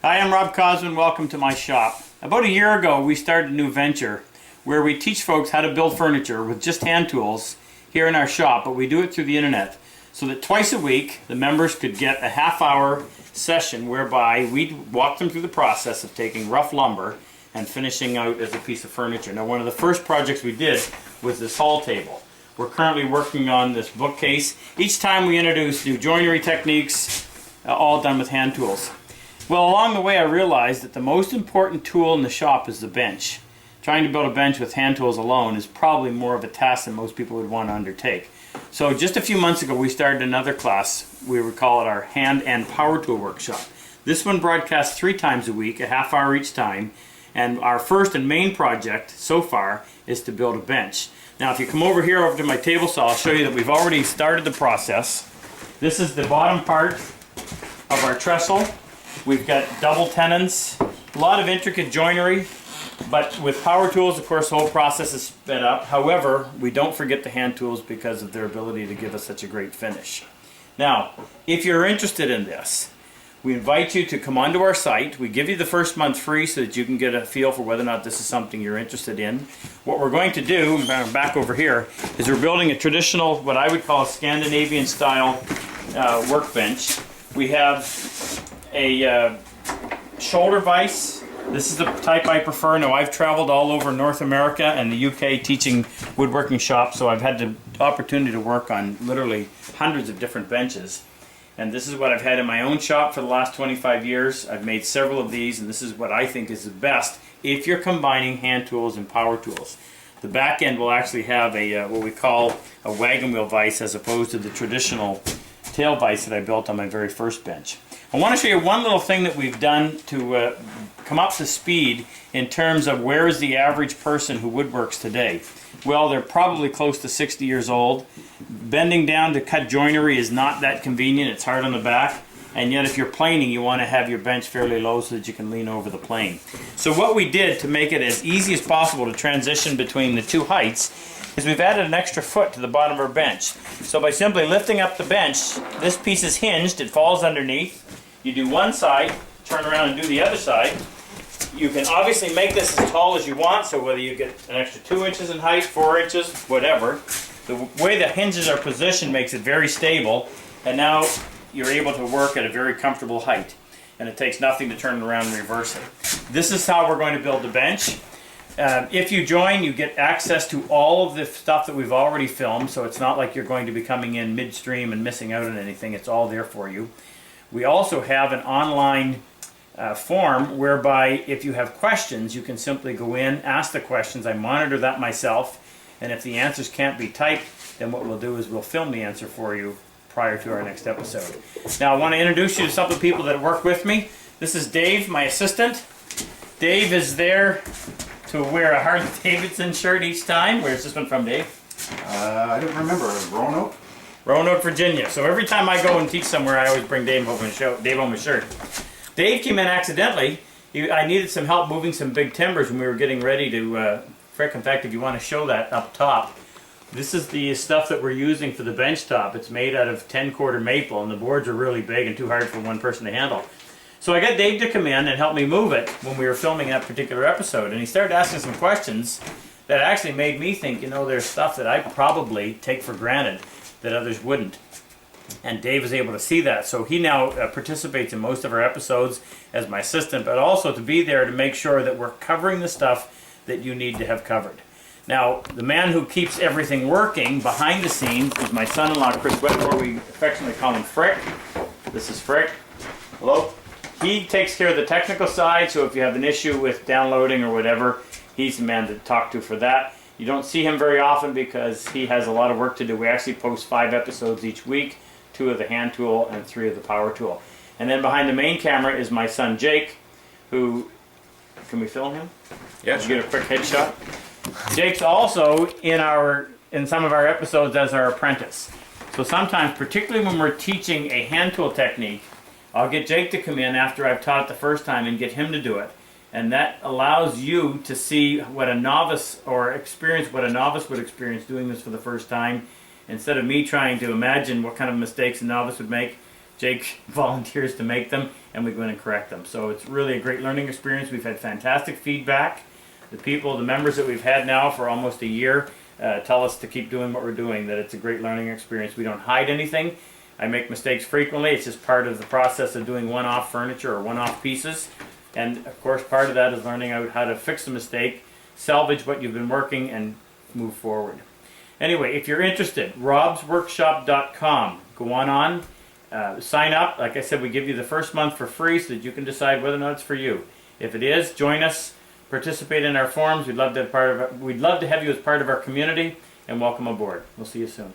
Hi, I'm Rob Cosman. Welcome to my shop. About a year ago, we started a new venture where we teach folks how to build furniture with just hand tools here in our shop, but we do it through the internet so that twice a week the members could get a half-hour session whereby we'd walk them through the process of taking rough lumber and finishing out as a piece of furniture. Now, one of the first projects we did was this hall table. We're currently working on this bookcase. Each time we introduce new joinery techniques, all done with hand tools. Well, along the way I realized that the most important tool in the shop is the bench. Trying to build a bench with hand tools alone is probably more of a task than most people would want to undertake. So just a few months ago we started another class. We would call it our hand and power tool workshop. This one broadcasts 3 times a week, a half hour each time, and our first and main project so far is to build a bench. Now if you come over here over to my table saw, I'll show you that we've already started the process. This is the bottom part of our trestle. We've got double tenons, a lot of intricate joinery, but with power tools, of course, the whole process is sped up. However, we don't forget the hand tools because of their ability to give us such a great finish. Now, if you're interested in this, we invite you to come onto our site. We give you the first month free so that you can get a feel for whether or not this is something you're interested in. What we're going to do, back over here, is we're building a traditional, what I would call a Scandinavian style workbench. We have a shoulder vise. This is the type I prefer. Now, I've traveled all over North America and the UK teaching woodworking shops, so I've had the opportunity to work on literally hundreds of different benches. And this is what I've had in my own shop for the last 25 years. I've made several of these, and this is what I think is the best if you're combining hand tools and power tools. The back end will actually have a what we call a wagon wheel vise as opposed to the traditional tail vise that I built on my very first bench. I want to show you one little thing that we've done to come up to speed in terms of where is the average person who woodworks today. Well, they're probably close to 60 years old. Bending down to cut joinery is not that convenient. It's hard on the back. And yet if you're planing, you want to have your bench fairly low so that you can lean over the plane. So what we did to make it as easy as possible to transition between the two heights is we've added an extra foot to the bottom of our bench. So by simply lifting up the bench, this piece is hinged, it falls underneath. You do one side, turn around and do the other side. You can obviously make this as tall as you want, so whether you get an extra 2 inches in height, 4 inches, whatever. The way the hinges are positioned makes it very stable, and now you're able to work at a very comfortable height. And it takes nothing to turn it around and reverse it. This is how we're going to build the bench. If you join, you get access to all of the stuff that we've already filmed, so it's not like you're going to be coming in midstream and missing out on anything. It's all there for you. We also have an online form whereby if you have questions, you can simply go in, ask the questions. I monitor that myself, and if the answers can't be typed, then what we'll do is we'll film the answer for you prior to our next episode. Now I want to introduce you to some of the people that work with me. This is Dave, my assistant. Dave is there to wear a Harley Davidson shirt each time. Where's this one from, Dave? I don't remember. Roanoke? Roanoke, Virginia. So every time I go and teach somewhere, I always bring Dave home a shirt. Dave came in accidentally. I needed some help moving some big timbers when we were getting ready to frick. In fact, if you want to show that up top, this is the stuff that we're using for the bench top. It's made out of 10-quarter maple, and the boards are really big and too hard for one person to handle. So I got Dave to come in and help me move it when we were filming that particular episode, and he started asking some questions that actually made me think, you know, there's stuff that I probably take for granted that others wouldn't. And Dave was able to see that, so he now participates in most of our episodes as my assistant, but also to be there to make sure that we're covering the stuff that you need to have covered. Now, the man who keeps everything working behind the scenes is my son-in-law, Chris Wetmore. We affectionately call him Frick. This is Frick. Hello. He takes care of the technical side, so if you have an issue with downloading or whatever, he's the man to talk to for that. You don't see him very often because he has a lot of work to do. We actually post 5 episodes each week, 2 of the hand tool and 3 of the power tool. And then behind the main camera is my son Jake, who, can we film him? Yeah, sure. Get a quick headshot. Jake's also in some of our episodes as our apprentice. So sometimes, particularly when we're teaching a hand tool technique, I'll get Jake to come in after I've taught it the first time and get him to do it. And that allows you to see what a novice, or experience what a novice would experience doing this for the first time. Instead of me trying to imagine what kind of mistakes a novice would make, Jake volunteers to make them, and we go in and correct them. So it's really a great learning experience. We've had fantastic feedback. The members that we've had now for almost a year tell us to keep doing what we're doing, that it's a great learning experience. We don't hide anything. I make mistakes frequently. It's just part of the process of doing one-off furniture or one-off pieces. And of course, part of that is learning out how to fix a mistake, salvage what you've been working, and move forward. Anyway, if you're interested, robsworkshop.com. Go on. Sign up. Like I said, we give you the first month for free so that you can decide whether or not it's for you. If it is, join us. Participate in our forums. We'd love to have you as part of our community, and welcome aboard. We'll see you soon.